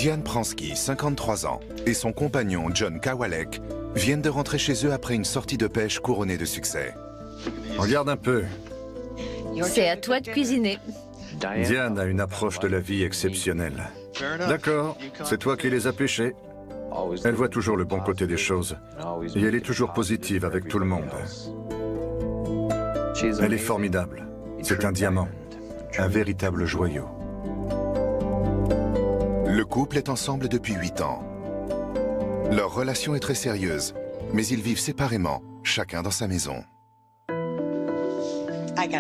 Diane Pransky, 53 ans, et son compagnon John Kawalek viennent de rentrer chez eux après une sortie de pêche couronnée de succès. Regarde un peu. C'est à toi de cuisiner. Diane a une approche de la vie exceptionnelle. D'accord, c'est toi qui les as pêchés. Elle voit toujours le bon côté des choses. Et elle est toujours positive avec tout le monde. Elle est formidable. C'est un diamant. Un véritable joyau. Le couple est ensemble depuis 8 ans. Leur relation est très sérieuse, mais ils vivent séparément, chacun dans sa maison.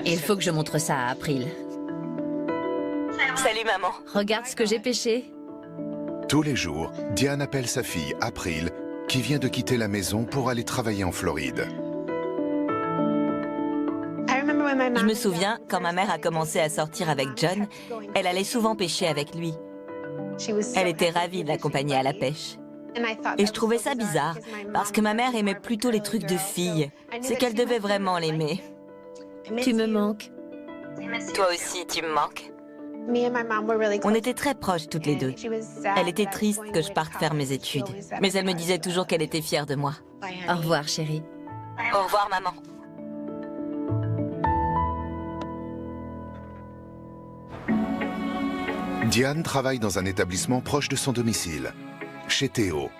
Il faut que je montre ça à April. Salut maman. Regarde ce que j'ai pêché. Tous les jours, Diane appelle sa fille, April, qui vient de quitter la maison pour aller travailler en Floride. Je me souviens, quand ma mère a commencé à sortir avec John, elle allait souvent pêcher avec lui. Elle était ravie de l'accompagner à la pêche. Et je trouvais ça bizarre, parce que ma mère aimait plutôt les trucs de filles. C'est qu'elle devait vraiment l'aimer. Tu me manques. Toi aussi, tu me manques. On était très proches toutes les deux. Elle était triste que je parte faire mes études, mais elle me disait toujours qu'elle était fière de moi. Au revoir, chérie. Au revoir, maman. Diane travaille dans un établissement proche de son domicile, chez Théo.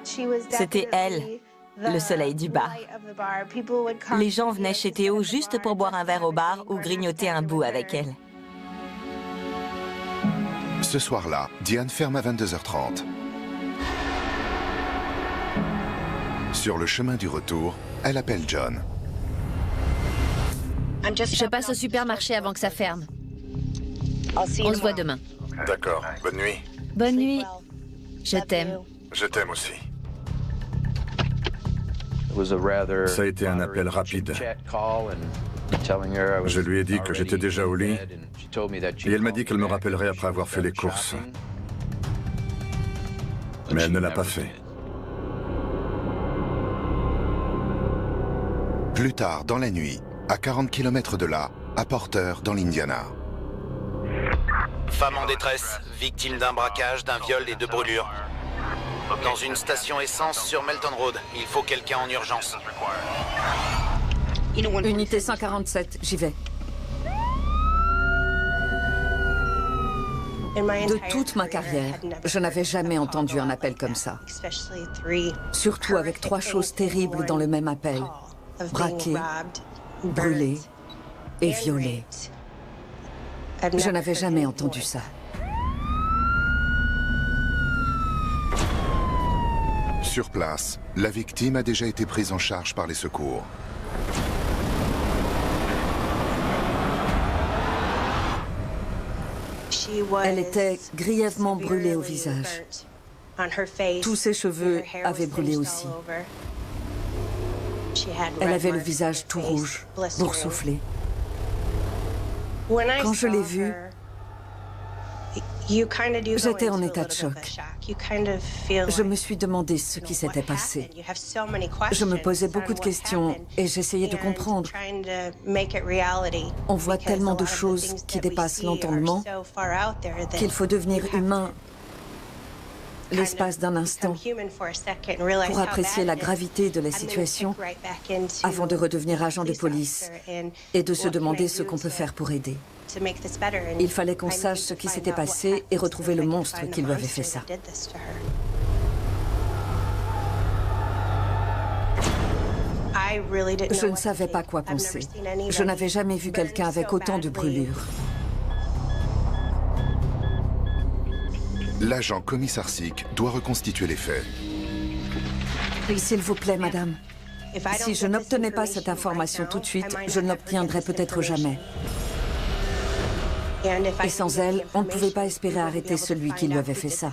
C'était elle, le soleil du bar. Les gens venaient chez Théo juste pour boire un verre au bar ou grignoter un bout avec elle. Ce soir-là, Diane ferme à 22h30. Sur le chemin du retour, elle appelle John. Je passe au supermarché avant que ça ferme. On se voit demain. D'accord, bonne nuit. Bonne nuit. Je t'aime. Je t'aime aussi. Ça a été un appel rapide. Je lui ai dit que j'étais déjà au lit et elle m'a dit qu'elle me rappellerait après avoir fait les courses. Mais elle ne l'a pas fait. Plus tard, dans la nuit, à 40 km de là, à Porter, dans l'Indiana. Femme en détresse, victime d'un braquage, d'un viol et de brûlures. Dans une station essence sur Melton Road. Il faut quelqu'un en urgence. Unité 147, j'y vais. De toute ma carrière, je n'avais jamais entendu un appel comme ça. Surtout avec 3 choses terribles dans le même appel. Braqué, brûlé et violé. Je n'avais jamais entendu ça. Sur place, la victime a déjà été prise en charge par les secours. Elle était grièvement brûlée au visage. Tous ses cheveux avaient brûlé aussi. Elle avait le visage tout rouge, boursouflé. Quand je l'ai vue, j'étais en état de choc. Je me suis demandé ce qui s'était passé. Je me posais beaucoup de questions et j'essayais de comprendre. On voit tellement de choses qui dépassent l'entendement qu'il faut devenir humain l'espace d'un instant pour apprécier la gravité de la situation avant de redevenir agent de police et de se demander ce qu'on peut faire pour aider. Il fallait qu'on sache ce qui s'était passé et retrouver le monstre qui lui avait fait ça. Je ne savais pas quoi penser. Je n'avais jamais vu quelqu'un avec autant de brûlures. L'agent Komisarczyk doit reconstituer les faits. S'il vous plaît, madame. Si je n'obtenais pas cette information tout de suite, je ne l'obtiendrais peut-être jamais. Et sans elle, on ne pouvait pas espérer arrêter celui qui lui avait fait ça.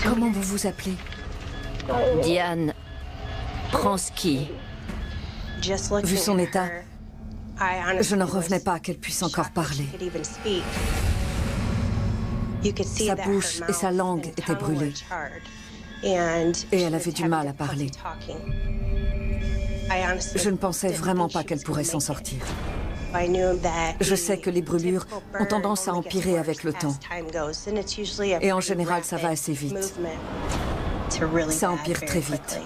Comment vous vous appelez? Diane Pransky. Vu son état, je n'en revenais pas qu'elle puisse encore parler. Sa bouche et sa langue étaient brûlées. Et elle avait du mal à parler. Je ne pensais vraiment pas qu'elle pourrait s'en sortir. Je sais que les brûlures ont tendance à empirer avec le temps. Et en général, ça va assez vite. Ça empire très vite.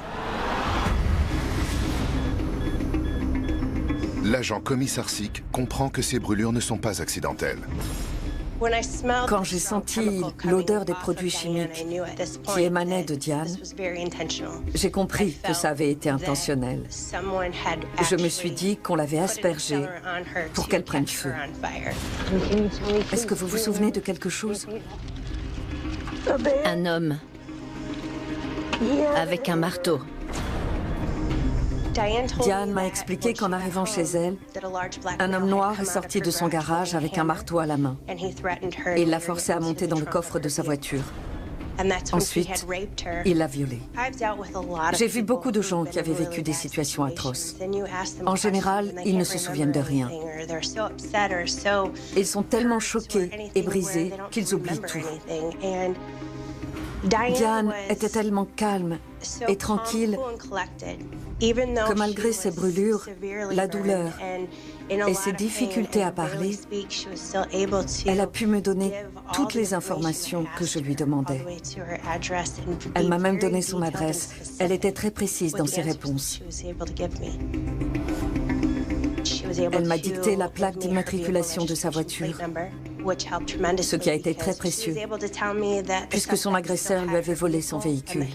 L'agent Komisarczyk comprend que ces brûlures ne sont pas accidentelles. Quand j'ai senti l'odeur des produits chimiques qui émanaient de Diane, j'ai compris que ça avait été intentionnel. Je me suis dit qu'on l'avait aspergée pour qu'elle prenne feu. Est-ce que vous vous souvenez de quelque chose? Un homme avec un marteau. Diane m'a expliqué qu'en arrivant chez elle, un homme noir est sorti de son garage avec un marteau à la main. Et il l'a forcée à monter dans le coffre de sa voiture. Ensuite, il l'a violée. J'ai vu beaucoup de gens qui avaient vécu des situations atroces. En général, ils ne se souviennent de rien. Ils sont tellement choqués et brisés qu'ils oublient tout. Diane était tellement calme et tranquille que malgré ses brûlures, la douleur et ses difficultés à parler, elle a pu me donner toutes les informations que je lui demandais. Elle m'a même donné son adresse. Elle était très précise dans ses réponses. Elle m'a dicté la plaque d'immatriculation de sa voiture, ce qui a été très précieux, puisque son agresseur lui avait volé son véhicule.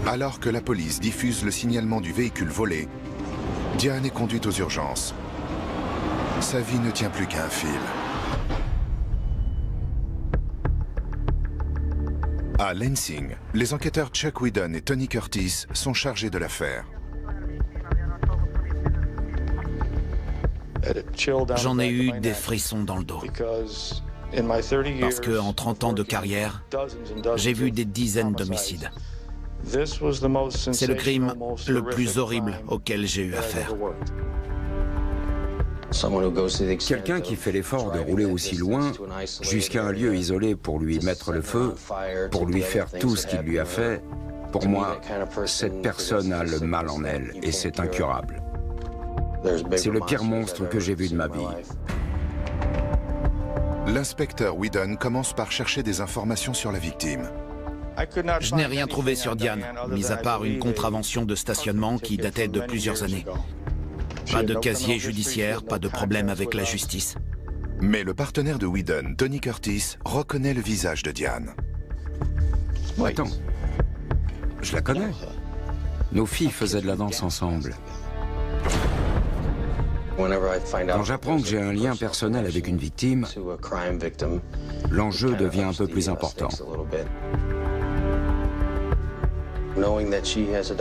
Alors que la police diffuse le signalement du véhicule volé, Diane est conduite aux urgences. Sa vie ne tient plus qu'à un fil. À Lansing, les enquêteurs Chuck Whedon et Tony Curtis sont chargés de l'affaire. J'en ai eu des frissons dans le dos. Parce qu'en 30 ans de carrière, j'ai vu des dizaines d'homicides. C'est le crime le plus horrible auquel j'ai eu affaire. Quelqu'un qui fait l'effort de rouler aussi loin jusqu'à un lieu isolé pour lui mettre le feu, pour lui faire tout ce qu'il lui a fait, pour moi, cette personne a le mal en elle et c'est incurable. C'est le pire monstre que j'ai vu de ma vie. L'inspecteur Whedon commence par chercher des informations sur la victime. Je n'ai rien trouvé sur Diane, mis à part une contravention de stationnement qui datait de plusieurs années. Pas de casier judiciaire, pas de problème avec la justice. Mais le partenaire de Whedon, Tony Curtis, reconnaît le visage de Diane. Attends, je la connais. Nos filles faisaient de la danse ensemble. Quand j'apprends que j'ai un lien personnel avec une victime, l'enjeu devient un peu plus important.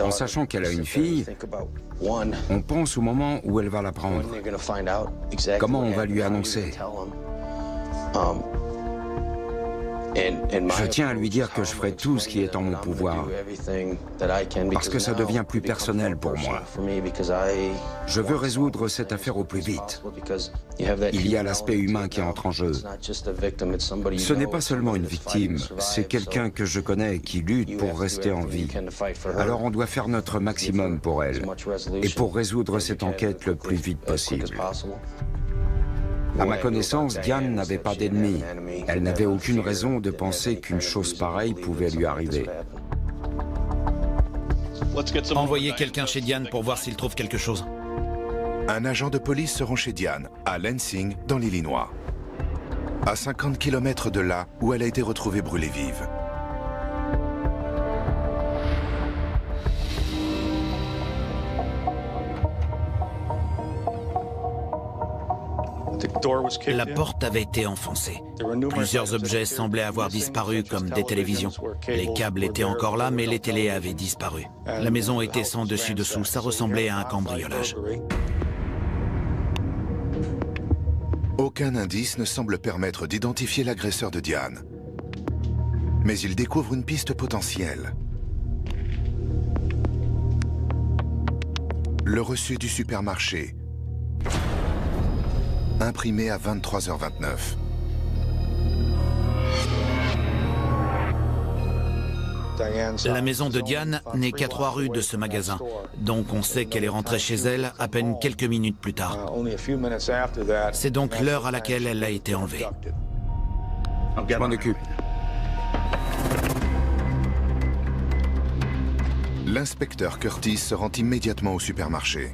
En sachant qu'elle a une fille, on pense au moment où elle va la prendre. Comment on va lui annoncer? Je tiens à lui dire que je ferai tout ce qui est en mon pouvoir, parce que ça devient plus personnel pour moi. Je veux résoudre cette affaire au plus vite. Il y a l'aspect humain qui entre en jeu. Ce n'est pas seulement une victime, c'est quelqu'un que je connais et qui lutte pour rester en vie. Alors on doit faire notre maximum pour elle, et pour résoudre cette enquête le plus vite possible. À ma connaissance, Diane n'avait pas d'ennemis. Elle n'avait aucune raison de penser qu'une chose pareille pouvait lui arriver. Envoyez quelqu'un chez Diane pour voir s'il trouve quelque chose. Un agent de police se rend chez Diane, à Lansing, dans l'Illinois. À 50 km de là où elle a été retrouvée brûlée vive. La porte avait été enfoncée. Plusieurs objets semblaient avoir disparu, comme des télévisions. Les câbles étaient encore là, mais les télés avaient disparu. La maison était sans dessus-dessous, ça ressemblait à un cambriolage. Aucun indice ne semble permettre d'identifier l'agresseur de Diane. Mais il découvre une piste potentielle. Le reçu du supermarché, imprimé à 23h29. La maison de Diane n'est qu'à 3 rues de ce magasin, donc on sait qu'elle est rentrée chez elle à peine quelques minutes plus tard. C'est donc l'heure à laquelle elle a été enlevée. Je m'en occupe. L'inspecteur Curtis se rend immédiatement au supermarché.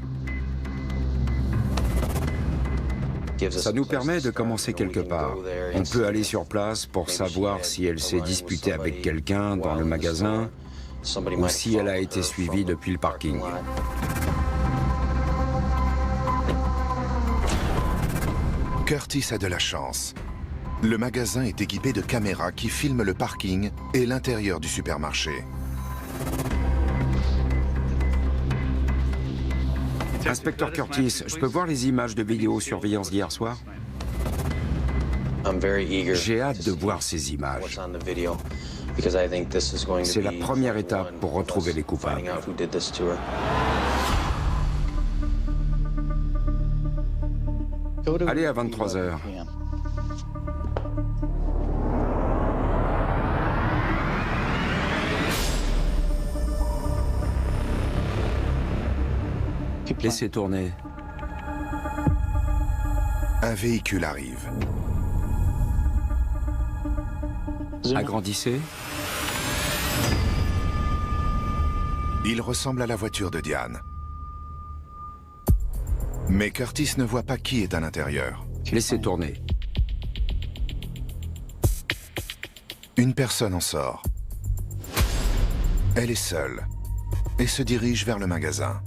Ça nous permet de commencer quelque part. On peut aller sur place pour savoir si elle s'est disputée avec quelqu'un dans le magasin ou si elle a été suivie depuis le parking. Curtis a de la chance. Le magasin est équipé de caméras qui filment le parking et l'intérieur du supermarché. Inspecteur Curtis, je peux voir les images de vidéosurveillance d'hier soir? J'ai hâte de voir ces images. C'est la première étape pour retrouver les coupables. Allez à 23 h. Laissez tourner. Un véhicule arrive. Agrandissez. Il ressemble à la voiture de Diane. Mais Curtis ne voit pas qui est à l'intérieur. Laissez tourner. Une personne en sort. Elle est seule et se dirige vers le magasin.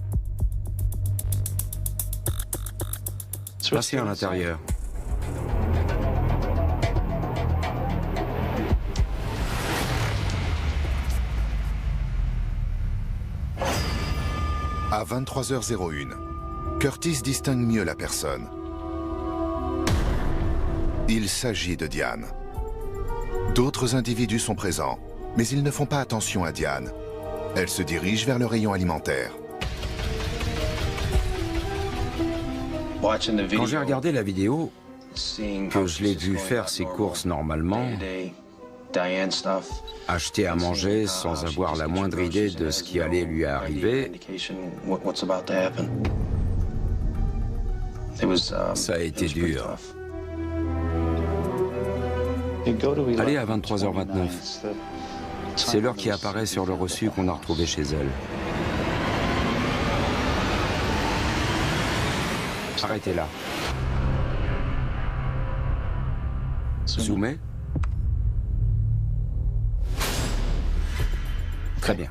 Passez à l'intérieur. À 23h01, Curtis distingue mieux la personne. Il s'agit de Diane. D'autres individus sont présents, mais ils ne font pas attention à Diane. Elle se dirige vers le rayon alimentaire. Quand j'ai regardé la vidéo, que je l'ai vu faire ses courses normalement, acheter à manger sans avoir la moindre idée de ce qui allait lui arriver, ça a été dur. Allez à 23h29. C'est l'heure qui apparaît sur le reçu qu'on a retrouvé chez elle. Arrêtez là. Zoomez. Très bien.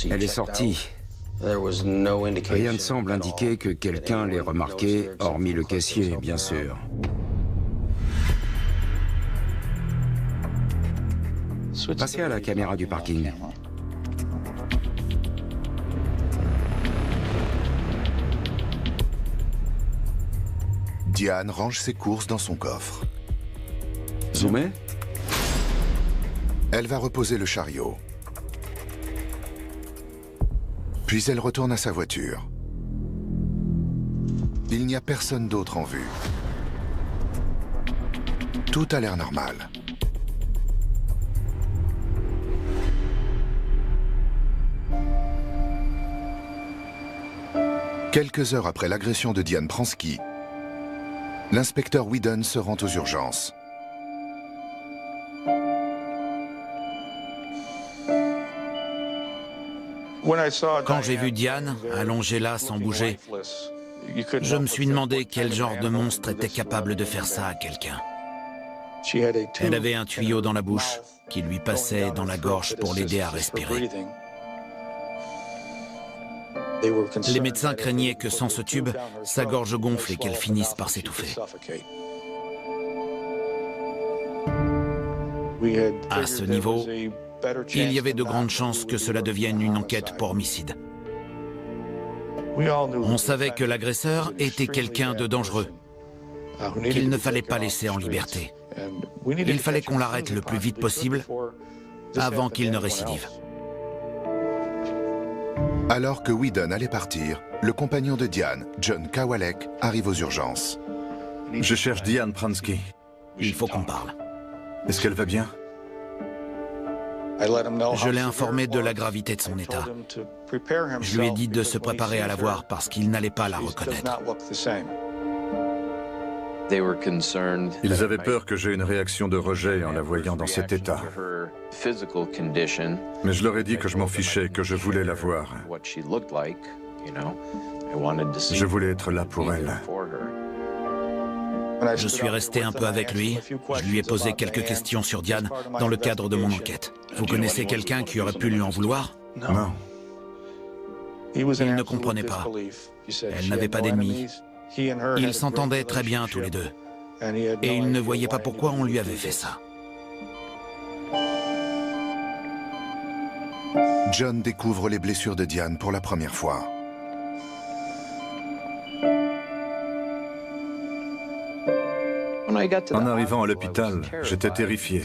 Elle est sortie. Rien ne semble indiquer que quelqu'un l'ait remarqué, hormis le caissier, bien sûr. Passez à la caméra du parking. Diane range ses courses dans son coffre. Zoomez. Elle va reposer le chariot. Puis elle retourne à sa voiture. Il n'y a personne d'autre en vue. Tout a l'air normal. Quelques heures après l'agression de Diane Pransky, l'inspecteur Whedon se rend aux urgences. Quand j'ai vu Diane, allongée là sans bouger, je me suis demandé quel genre de monstre était capable de faire ça à quelqu'un. Elle avait un tuyau dans la bouche qui lui passait dans la gorge pour l'aider à respirer. Les médecins craignaient que sans ce tube, sa gorge gonfle et qu'elle finisse par s'étouffer. À ce niveau, il y avait de grandes chances que cela devienne une enquête pour homicide. On savait que l'agresseur était quelqu'un de dangereux, qu'il ne fallait pas laisser en liberté. Il fallait qu'on l'arrête le plus vite possible avant qu'il ne récidive. Alors que Whedon allait partir, le compagnon de Diane, John Kawalek, arrive aux urgences. Je cherche Diane Pransky. Il faut qu'on parle. Est-ce qu'elle va bien? Je l'ai informé de la gravité de son état. Je lui ai dit de se préparer à la voir parce qu'il n'allait pas la reconnaître. Ils avaient peur que j'aie une réaction de rejet en la voyant dans cet état. Mais je leur ai dit que je m'en fichais, que je voulais la voir. Je voulais être là pour elle. Je suis resté un peu avec lui. Je lui ai posé quelques questions sur Diane dans le cadre de mon enquête. Vous connaissez quelqu'un qui aurait pu lui en vouloir? Non. Il ne comprenait pas. Elle n'avait pas d'ennemis. Ils s'entendaient très bien tous les deux. Et il ne voyait pas pourquoi on lui avait fait ça. John découvre les blessures de Diane pour la première fois. En arrivant à l'hôpital, j'étais terrifié.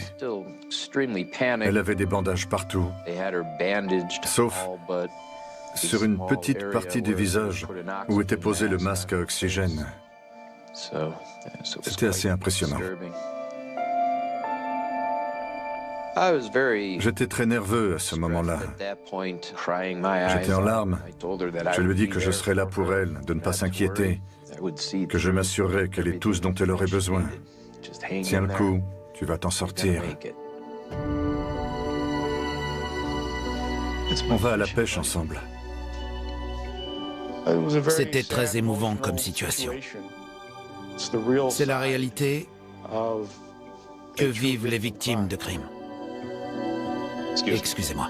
Elle avait des bandages partout, sauf sur une petite partie du visage où était posé le masque à oxygène. C'était assez impressionnant. J'étais très nerveux à ce moment-là. J'étais en larmes. Je lui ai dit que je serais là pour elle, de ne pas s'inquiéter, que je m'assurerais qu'elle ait tout ce dont elle aurait besoin. Tiens le coup, tu vas t'en sortir. On va à la pêche ensemble. C'était très émouvant comme situation. C'est la réalité que vivent les victimes de crimes. Excusez-moi.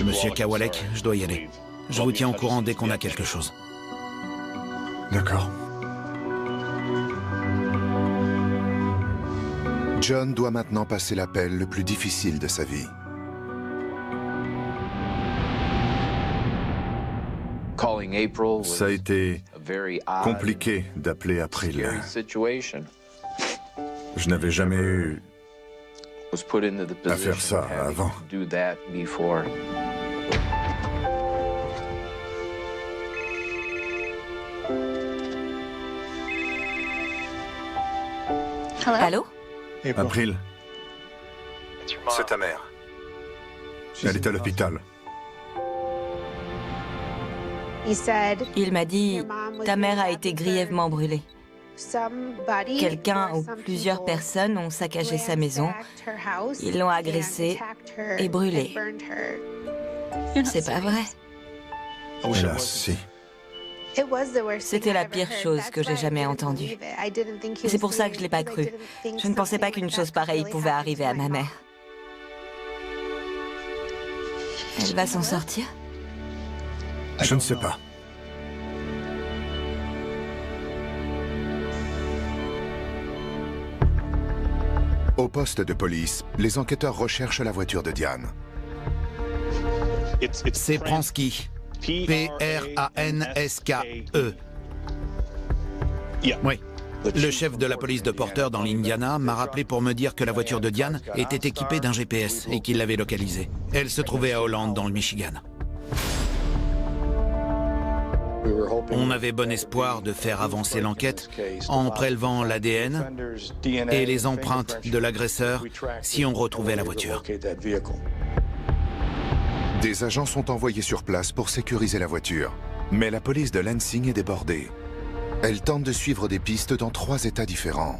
Monsieur Kawalek, je dois y aller. Je vous tiens au courant dès qu'on a quelque chose. D'accord. John doit maintenant passer l'appel le plus difficile de sa vie. Ça a été compliqué d'appeler April. Je n'avais jamais eu à faire ça avant. Allô? April, c'est ta mère. Elle est à l'hôpital. Il m'a dit, ta mère a été grièvement brûlée. Quelqu'un ou plusieurs personnes ont saccagé sa maison, ils l'ont agressée et brûlée. C'est pas vrai. Hélas, si. C'était la pire chose que j'ai jamais entendue. C'est pour ça que je l'ai pas cru. Je ne pensais pas qu'une chose pareille pouvait arriver à ma mère. Elle va s'en sortir? Je ne sais pas. Au poste de police, les enquêteurs recherchent la voiture de Diane. C'est Pransky. P-R-A-N-S-K-E. Oui. Le chef de la police de Porter dans l'Indiana m'a rappelé pour me dire que la voiture de Diane était équipée d'un GPS et qu'il l'avait localisée. Elle se trouvait à Holland, dans le Michigan. On avait bon espoir de faire avancer l'enquête en prélevant l'ADN et les empreintes de l'agresseur si on retrouvait la voiture. Des agents sont envoyés sur place pour sécuriser la voiture. Mais la police de Lansing est débordée. Elle tente de suivre des pistes dans 3 États différents.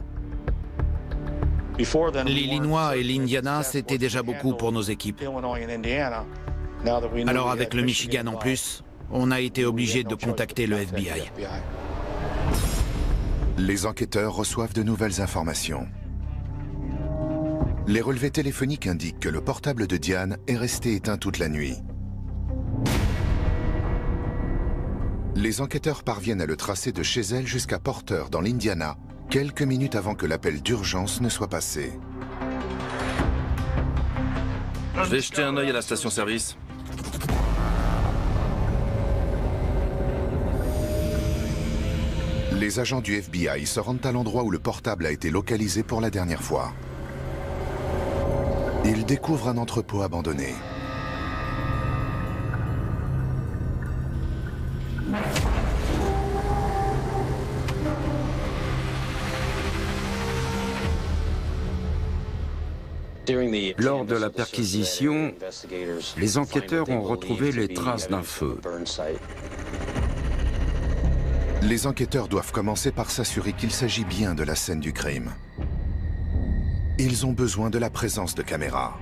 L'Illinois et l'Indiana, c'était déjà beaucoup pour nos équipes. Alors avec le Michigan en plus, on a été obligé de contacter le FBI. Les enquêteurs reçoivent de nouvelles informations. Les relevés téléphoniques indiquent que le portable de Diane est resté éteint toute la nuit. Les enquêteurs parviennent à le tracer de chez elle jusqu'à Porter, dans l'Indiana, quelques minutes avant que l'appel d'urgence ne soit passé. Je vais jeter un œil à la station-service. Les agents du FBI se rendent à l'endroit où le portable a été localisé pour la dernière fois. Ils découvrent un entrepôt abandonné. Lors de la perquisition, les enquêteurs ont retrouvé les traces d'un feu. Les enquêteurs doivent commencer par s'assurer qu'il s'agit bien de la scène du crime. Ils ont besoin de la présence de caméras.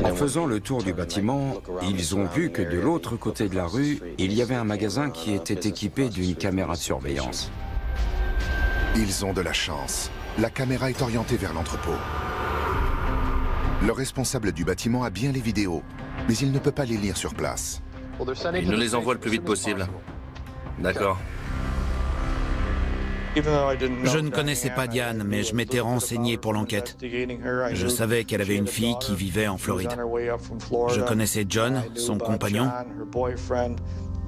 En faisant le tour du bâtiment, ils ont vu que de l'autre côté de la rue, il y avait un magasin qui était équipé d'une caméra de surveillance. Ils ont de la chance. La caméra est orientée vers l'entrepôt. Le responsable du bâtiment a bien les vidéos, mais il ne peut pas les lire sur place. Il nous les envoie le plus vite possible. D'accord. Je ne connaissais pas Diane, mais je m'étais renseigné pour l'enquête. Je savais qu'elle avait une fille qui vivait en Floride. Je connaissais John, son compagnon.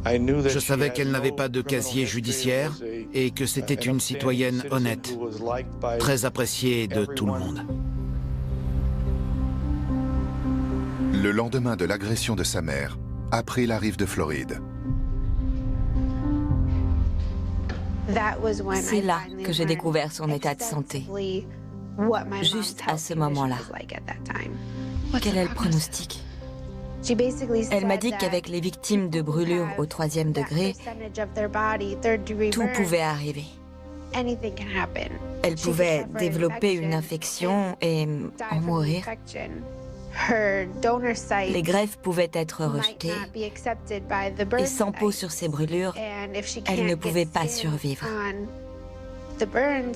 Je savais qu'elle n'avait pas de casier judiciaire et que c'était une citoyenne honnête, très appréciée de tout le monde. Le lendemain de l'agression de sa mère, April arrive de Floride. C'est là que j'ai découvert son état de santé. Juste à ce moment-là. Quel est le pronostic? Elle m'a dit qu'avec les victimes de brûlures au 3e degré, tout pouvait arriver. Elle pouvait développer une infection et en mourir. Les greffes pouvaient être rejetées et sans peau sur ses brûlures, elle ne pouvait pas survivre.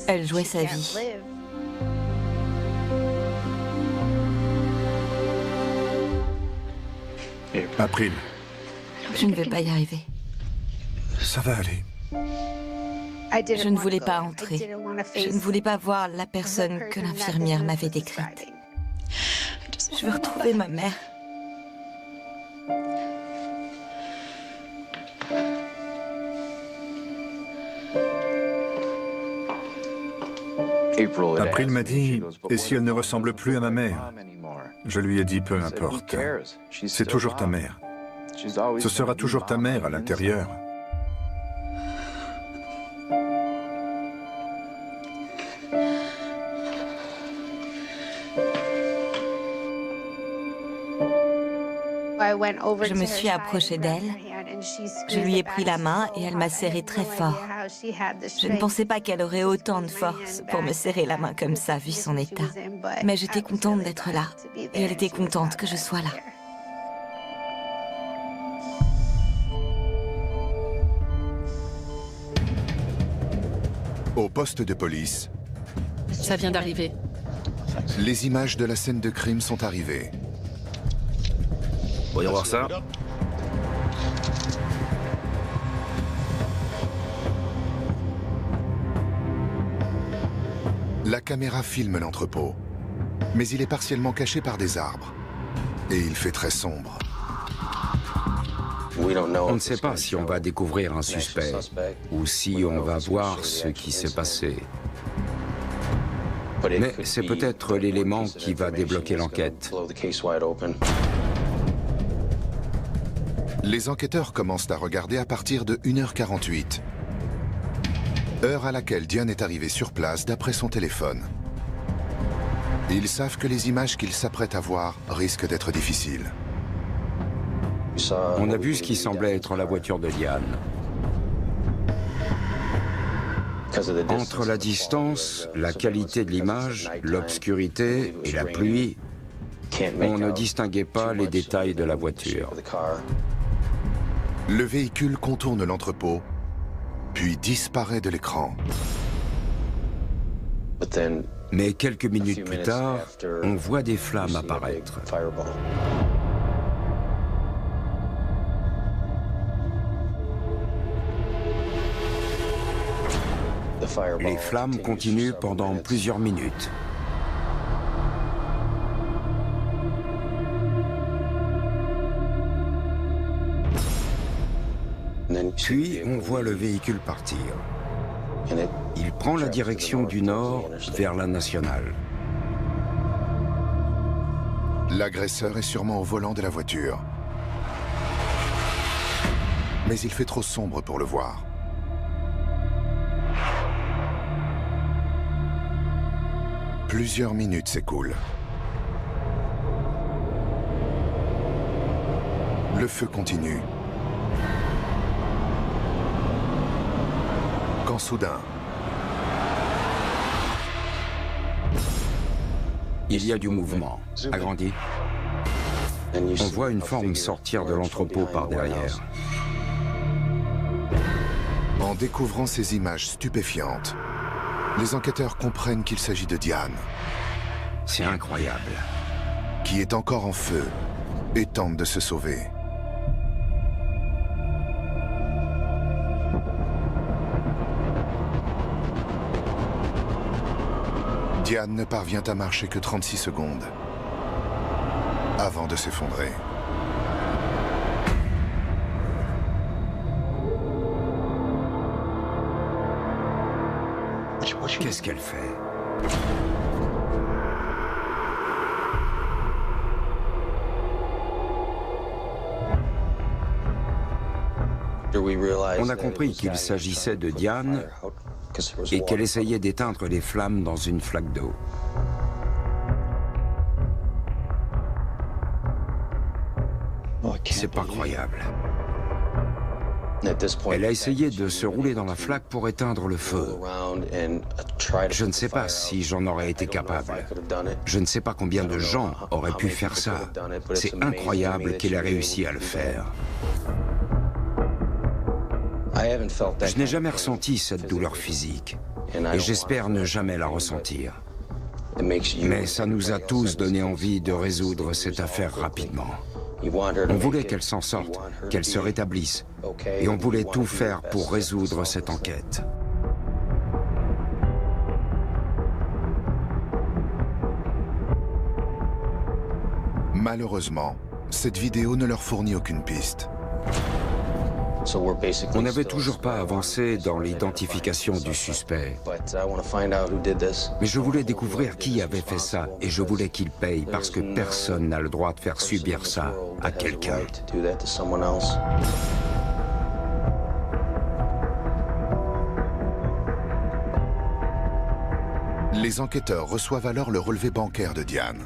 Elle jouait sa vie. April. Je ne vais pas y arriver. Ça va aller. Je ne voulais pas entrer. Je ne voulais pas voir la personne que l'infirmière m'avait décrite. Je veux retrouver ma mère. April m'a dit, et si elle ne ressemble plus à ma mère? Je lui ai dit, peu importe. C'est toujours ta mère. Ce sera toujours ta mère à l'intérieur. Je me suis approchée d'elle, je lui ai pris la main et elle m'a serré très fort. Je ne pensais pas qu'elle aurait autant de force pour me serrer la main comme ça, vu son état. Mais j'étais contente d'être là, et elle était contente que je sois là. Au poste de police, Ça vient d'arriver. les images de la scène de crime sont arrivées. Voyons voir ça. La caméra filme l'entrepôt, mais il est partiellement caché par des arbres. Et il fait très sombre. On ne sait pas si on va découvrir un suspect ou si on va voir ce qui s'est passé. Mais c'est peut-être l'élément qui va débloquer l'enquête. Les enquêteurs commencent à regarder à partir de 1h48. Heure à laquelle Diane est arrivée sur place d'après son téléphone. Ils savent que les images qu'ils s'apprêtent à voir risquent d'être difficiles. On a vu ce qui semblait être la voiture de Diane. Entre la distance, la qualité de l'image, l'obscurité et la pluie, on ne distinguait pas les détails de la voiture. Le véhicule contourne l'entrepôt, puis disparaît de l'écran. Mais quelques minutes plus tard, on voit des flammes apparaître. Les flammes continuent pendant plusieurs minutes. Puis, on voit le véhicule partir. Il prend la direction du nord vers la nationale. L'agresseur est sûrement au volant de la voiture. Mais il fait trop sombre pour le voir. Plusieurs minutes s'écoulent. Le feu continue. Quand soudain... Il y a du mouvement. Agrandi. On voit une forme sortir de l'entrepôt par derrière. En découvrant ces images stupéfiantes, les enquêteurs comprennent qu'il s'agit de Diane. C'est incroyable. Qui est encore en feu et tente de se sauver. Diane ne parvient à marcher que 36 secondes avant de s'effondrer. Qu'est-ce qu'elle fait? On a compris qu'il s'agissait de Diane et qu'elle essayait d'éteindre les flammes dans une flaque d'eau. C'est pas croyable. Elle a essayé de se rouler dans la flaque pour éteindre le feu. Je ne sais pas si j'en aurais été capable. Je ne sais pas combien de gens auraient pu faire ça. C'est incroyable qu'elle ait réussi à le faire. Je n'ai jamais ressenti cette douleur physique et j'espère ne jamais la ressentir. Mais ça nous a tous donné envie de résoudre cette affaire rapidement. On voulait qu'elle s'en sorte, qu'elle se rétablisse, et on voulait tout faire pour résoudre cette enquête. Malheureusement, cette vidéo ne leur fournit aucune piste. On n'avait toujours pas avancé dans l'identification du suspect. Mais je voulais découvrir qui avait fait ça et je voulais qu'il paye parce que personne n'a le droit de faire subir ça à quelqu'un. Les enquêteurs reçoivent alors le relevé bancaire de Diane.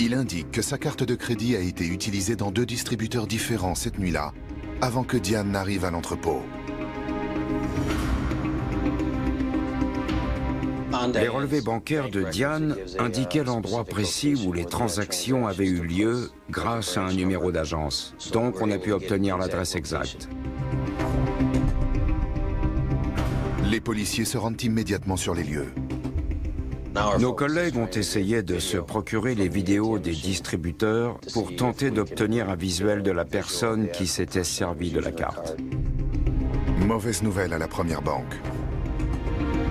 Il indique que sa carte de crédit a été utilisée dans 2 distributeurs différents cette nuit-là, avant que Diane n'arrive à l'entrepôt. Les relevés bancaires de Diane indiquaient l'endroit précis où les transactions avaient eu lieu grâce à un numéro d'agence. Donc on a pu obtenir l'adresse exacte. Les policiers se rendent immédiatement sur les lieux. Nos collègues ont essayé de se procurer les vidéos des distributeurs pour tenter d'obtenir un visuel de la personne qui s'était servie de la carte. Mauvaise nouvelle à la première banque.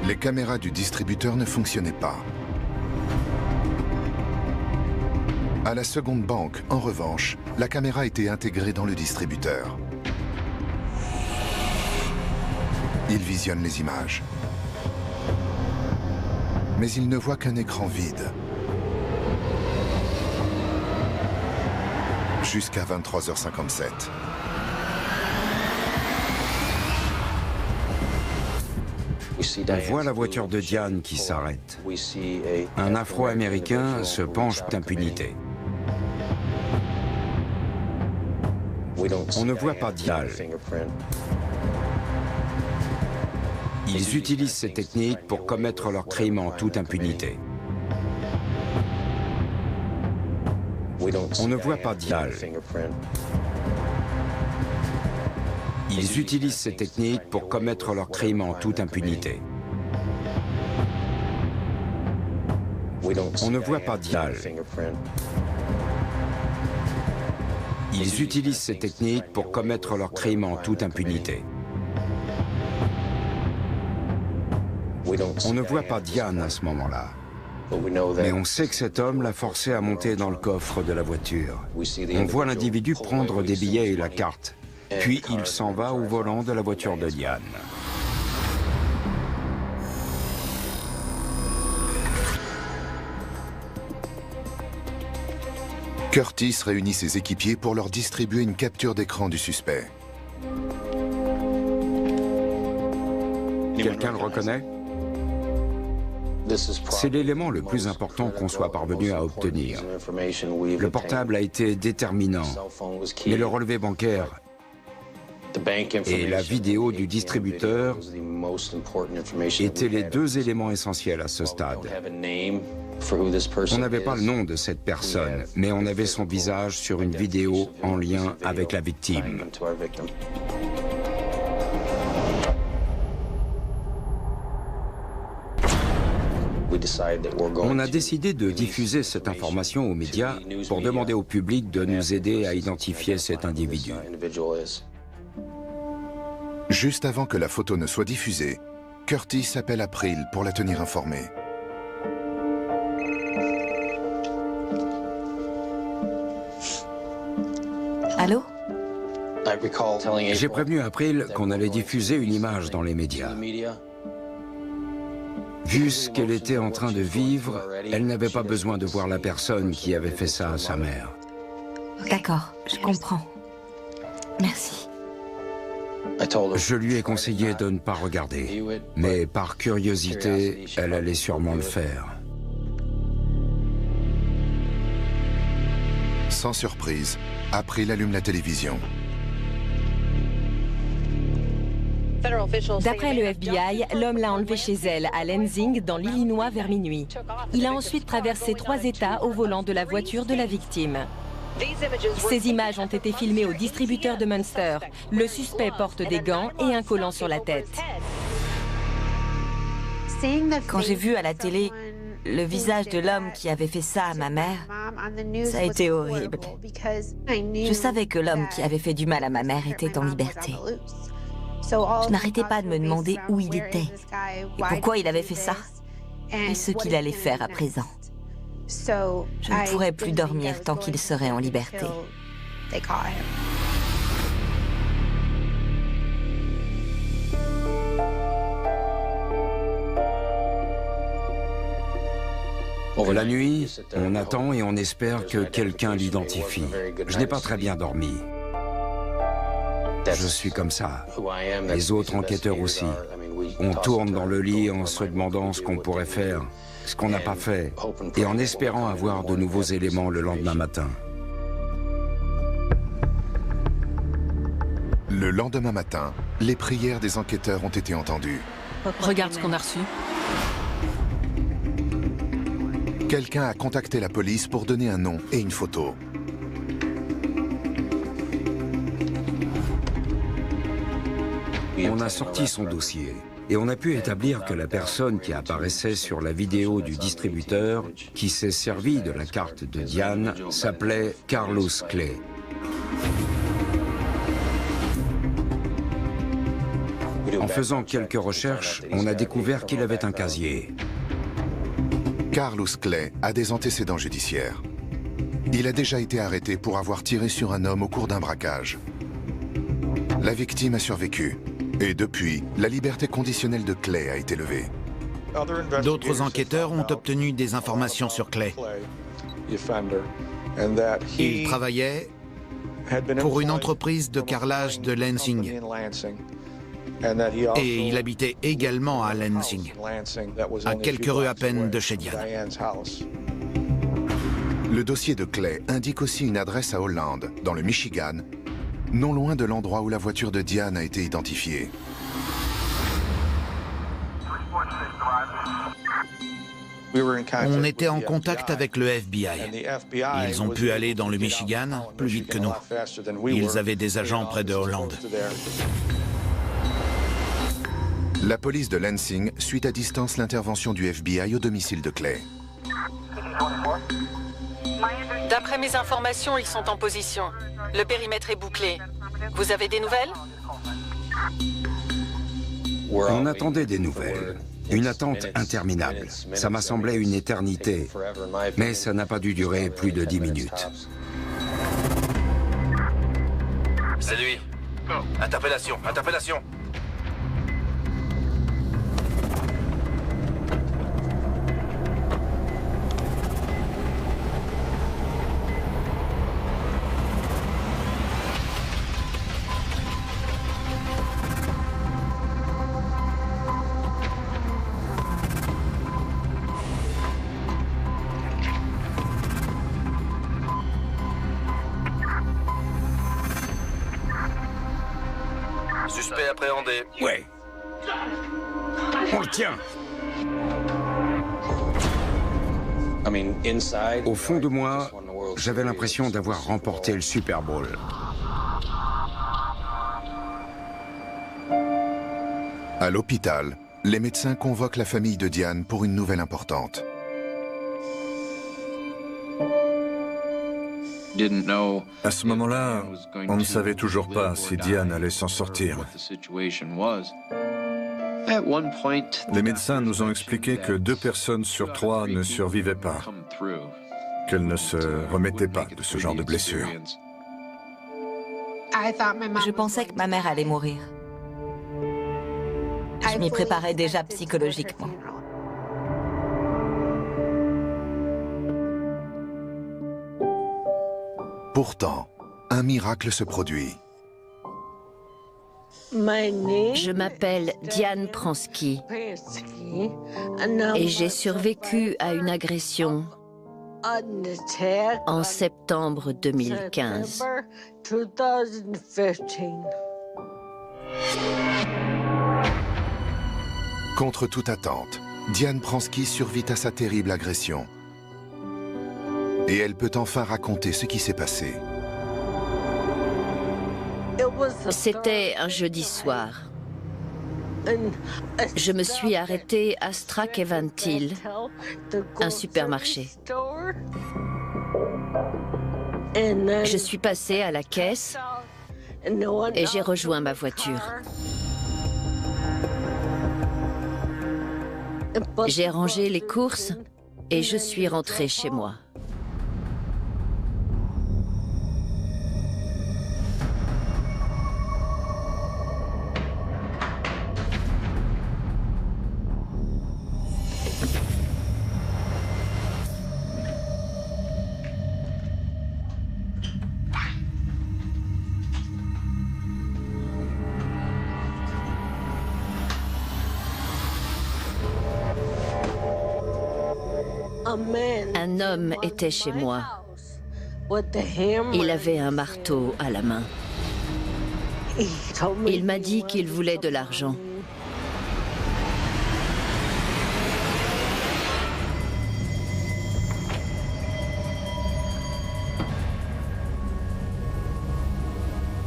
Les caméras du distributeur ne fonctionnaient pas. À la seconde banque, en revanche, la caméra était intégrée dans le distributeur. Il visionne les images. Mais il ne voit qu'un écran vide. Jusqu'à 23h57. On voit la voiture de Diane qui s'arrête. Un Afro-Américain se penche d'impunité. On ne voit pas Diane. Ils utilisent ces techniques pour commettre leurs crimes en toute impunité. On ne voit pas Diane. Ils utilisent ces techniques pour commettre leurs crimes en toute impunité. On ne voit pas Diane. Ils utilisent ces techniques pour commettre leurs crimes en toute impunité. On ne voit pas Diane à ce moment-là. Mais on sait que cet homme l'a forcé à monter dans le coffre de la voiture. On voit l'individu prendre des billets et la carte. Puis il s'en va au volant de la voiture de Diane. Curtis réunit ses équipiers pour leur distribuer une capture d'écran du suspect. Quelqu'un le reconnaît? C'est l'élément le plus important qu'on soit parvenu à obtenir. Le portable a été déterminant, mais le relevé bancaire et la vidéo du distributeur étaient les deux éléments essentiels à ce stade. On n'avait pas le nom de cette personne, mais on avait son visage sur une vidéo en lien avec la victime. On a décidé de diffuser cette information aux médias pour demander au public de nous aider à identifier cet individu. Juste avant que la photo ne soit diffusée, Curtis appelle April pour la tenir informée. Allô? J'ai prévenu April qu'on allait diffuser une image dans les médias. Vu ce qu'elle était en train de vivre, elle n'avait pas besoin de voir la personne qui avait fait ça à sa mère. D'accord, je comprends. Merci. Je lui ai conseillé de ne pas regarder, mais par curiosité, elle allait sûrement le faire. Sans surprise, April allume la télévision. D'après le FBI, l'homme l'a enlevé chez elle, à Lansing, dans l'Illinois, vers minuit. Il a ensuite traversé 3 États au volant de la voiture de la victime. Ces images ont été filmées au distributeur de Munster. Le suspect porte des gants et un collant sur la tête. Quand j'ai vu à la télé le visage de l'homme qui avait fait ça à ma mère, ça a été horrible. Je savais que l'homme qui avait fait du mal à ma mère était en liberté. Je n'arrêtais pas de me demander où il était et pourquoi il avait fait ça et ce qu'il allait faire à présent. Je ne pourrais plus dormir tant qu'il serait en liberté. La nuit, on attend et on espère que quelqu'un l'identifie. Je n'ai pas très bien dormi. Je suis comme ça. Les autres enquêteurs aussi. On tourne dans le lit en se demandant ce qu'on pourrait faire, ce qu'on n'a pas fait, et en espérant avoir de nouveaux éléments le lendemain matin. Le lendemain matin, les prières des enquêteurs ont été entendues. Regarde ce qu'on a reçu. Quelqu'un a contacté la police pour donner un nom et une photo. On a sorti son dossier et on a pu établir que la personne qui apparaissait sur la vidéo du distributeur, qui s'est servi de la carte de Diane, s'appelait Carlos Clay. En faisant quelques recherches, on a découvert qu'il avait un casier. Carlos Clay a des antécédents judiciaires. Il a déjà été arrêté pour avoir tiré sur un homme au cours d'un braquage. La victime a survécu. Et depuis, la liberté conditionnelle de Clay a été levée. D'autres enquêteurs ont obtenu des informations sur Clay. Il travaillait pour une entreprise de carrelage de Lansing. Et il habitait également à Lansing, à quelques rues à peine de chez Diane. Le dossier de Clay indique aussi une adresse à Holland, dans le Michigan, non loin de l'endroit où la voiture de Diane a été identifiée. On était en contact avec le FBI. Ils ont pu aller dans le Michigan plus vite que nous. Ils avaient des agents près de Hollande. La police de Lansing suit à distance l'intervention du FBI au domicile de Clay. D'après mes informations, ils sont en position. Le périmètre est bouclé. Vous avez des nouvelles? On attendait des nouvelles. Une attente interminable. Ça m'a semblé une éternité. Mais ça n'a pas dû durer plus de 10 minutes. C'est lui. Interpellation, interpellation. appréhendé. Ouais. On le tient. Au fond de moi, j'avais l'impression d'avoir remporté le Super Bowl. À l'hôpital, les médecins convoquent la famille de Diane pour une nouvelle importante. À ce moment-là, on ne savait toujours pas si Diane allait s'en sortir. Les médecins nous ont expliqué que 2 personnes sur 3 ne survivaient pas, qu'elles ne se remettaient pas de ce genre de blessure. Je pensais que ma mère allait mourir. Je m'y préparais déjà psychologiquement. Pourtant, un miracle se produit. Je m'appelle Diane Pransky et j'ai survécu à une agression en septembre 2015. Contre toute attente, Diane Pransky survit à sa terrible agression. Et elle peut enfin raconter ce qui s'est passé. C'était un jeudi soir. Je me suis arrêtée à Strakeventil, un supermarché. Je suis passée à la caisse et j'ai rejoint ma voiture. J'ai rangé les courses et je suis rentrée chez moi. Un homme était chez moi. Il avait un marteau à la main. Il m'a dit qu'il voulait de l'argent.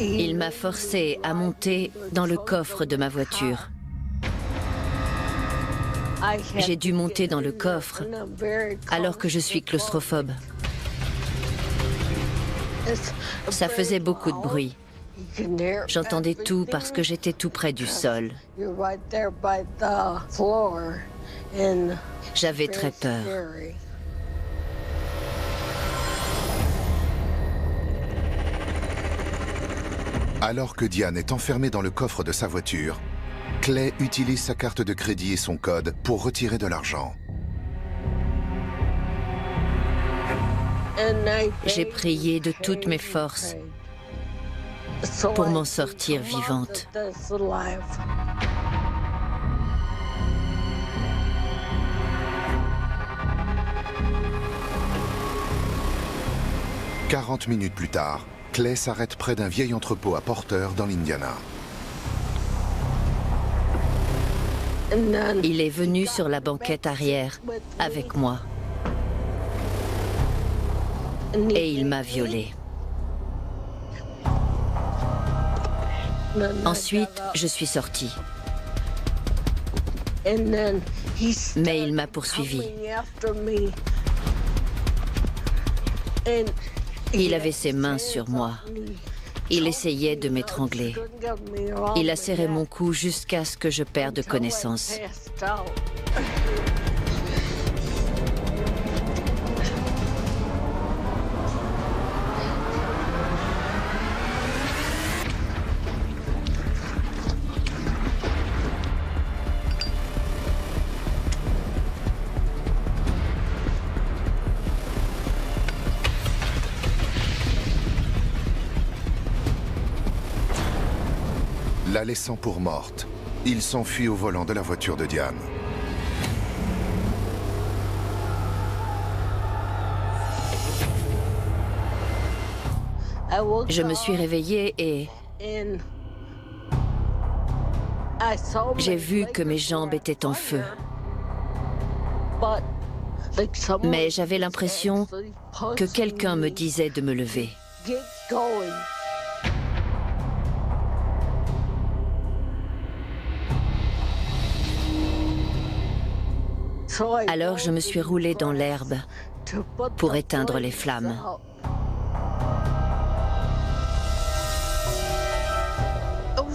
Il m'a forcé à monter dans le coffre de ma voiture. J'ai dû monter dans le coffre alors que je suis claustrophobe. Ça faisait beaucoup de bruit. J'entendais tout parce que j'étais tout près du sol. J'avais très peur. Alors que Diane est enfermée dans le coffre de sa voiture, Clay utilise sa carte de crédit et son code pour retirer de l'argent. J'ai prié de toutes mes forces pour m'en sortir vivante. « 40 minutes plus tard, Clay s'arrête près d'un vieil entrepôt à Porter dans l'Indiana. Il est venu sur la banquette arrière avec moi. Et il m'a violée. Ensuite, je suis sortie. Mais il m'a poursuivie. Il avait ses mains sur moi. Il essayait de m'étrangler. Il a serré mon cou jusqu'à ce que je perde connaissance. La laissant pour morte, il s'enfuit au volant de la voiture de Diane. Je me suis réveillée et J'ai vu que mes jambes étaient en feu. Mais j'avais l'impression que quelqu'un me disait de me lever. Alors je me suis roulée dans l'herbe pour éteindre les flammes.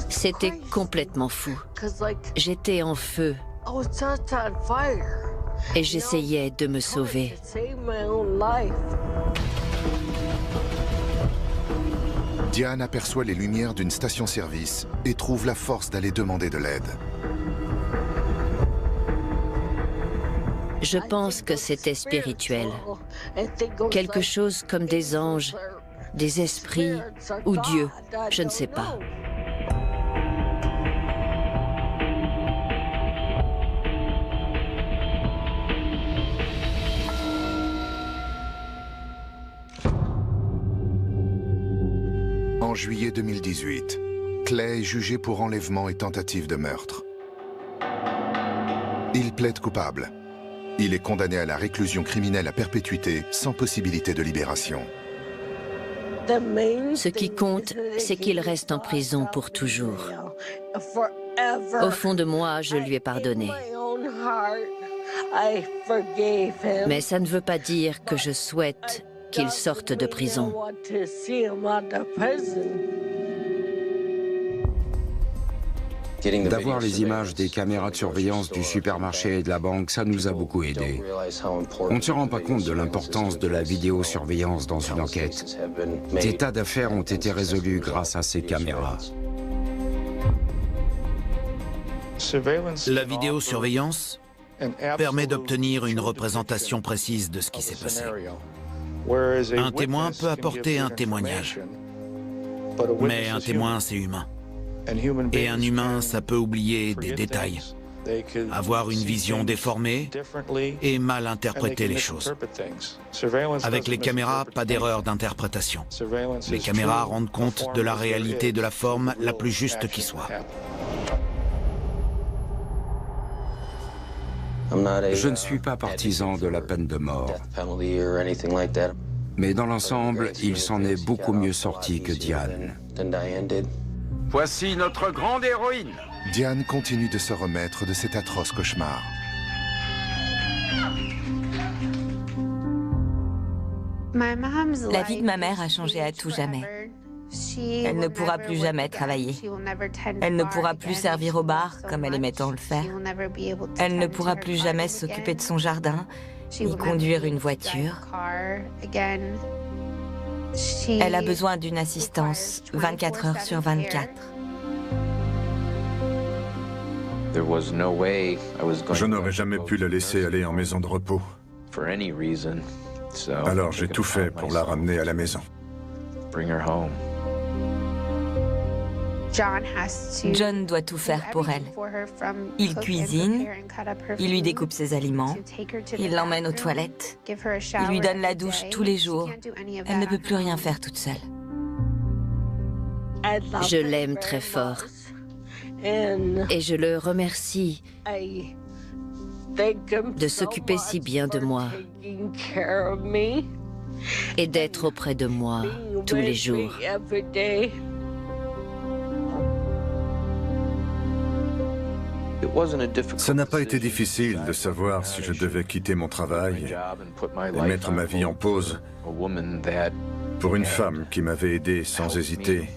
C'était complètement fou. J'étais en feu et j'essayais de me sauver. Diane aperçoit les lumières d'une station-service et trouve la force d'aller demander de l'aide. Je pense que c'était spirituel. Quelque chose comme des anges, des esprits ou Dieu, je ne sais pas. En juillet 2018, Clay est jugé pour enlèvement et tentative de meurtre. Il plaide coupable. Il est condamné à la réclusion criminelle à perpétuité sans possibilité de libération. Ce qui compte, c'est qu'il reste en prison pour toujours. Au fond de moi, je lui ai pardonné. Mais ça ne veut pas dire que je souhaite qu'il sorte de prison. D'avoir les images des caméras de surveillance du supermarché et de la banque, ça nous a beaucoup aidés. On ne se rend pas compte de l'importance de la vidéosurveillance dans une enquête. Des tas d'affaires ont été résolues grâce à ces caméras. La vidéosurveillance permet d'obtenir une représentation précise de ce qui s'est passé. Un témoin peut apporter un témoignage. Mais un témoin, c'est humain. Et un humain, ça peut oublier des détails, avoir une vision déformée et mal interpréter les choses. Avec les caméras, pas d'erreur d'interprétation. Les caméras rendent compte de la réalité de la forme la plus juste qui soit. Je ne suis pas partisan de la peine de mort. Mais dans l'ensemble, il s'en est beaucoup mieux sorti que Diane. Voici notre grande héroïne. Diane continue de se remettre de cet atroce cauchemar. La vie de ma mère a changé à tout jamais. Elle ne pourra plus jamais travailler. Elle ne pourra plus servir au bar comme elle aimait tant le faire. Elle ne pourra plus jamais s'occuper de son jardin, ni conduire une voiture. Elle a besoin d'une assistance 24 heures sur 24. Je n'aurais jamais pu la laisser aller en maison de repos. Alors j'ai tout fait pour la ramener à la maison. John doit tout faire pour elle. Il cuisine, il lui découpe ses aliments, il l'emmène aux toilettes, il lui donne la douche tous les jours. Elle ne peut plus rien faire toute seule. Je l'aime très fort. Et je le remercie de s'occuper si bien de moi et d'être auprès de moi tous les jours. Ça n'a pas été difficile de savoir si je devais quitter mon travail et mettre ma vie en pause pour une femme qui m'avait aidé sans hésiter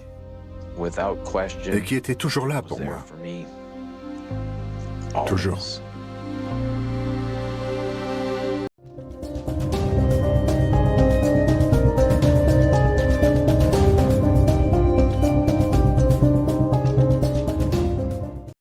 et qui était toujours là pour moi. Toujours.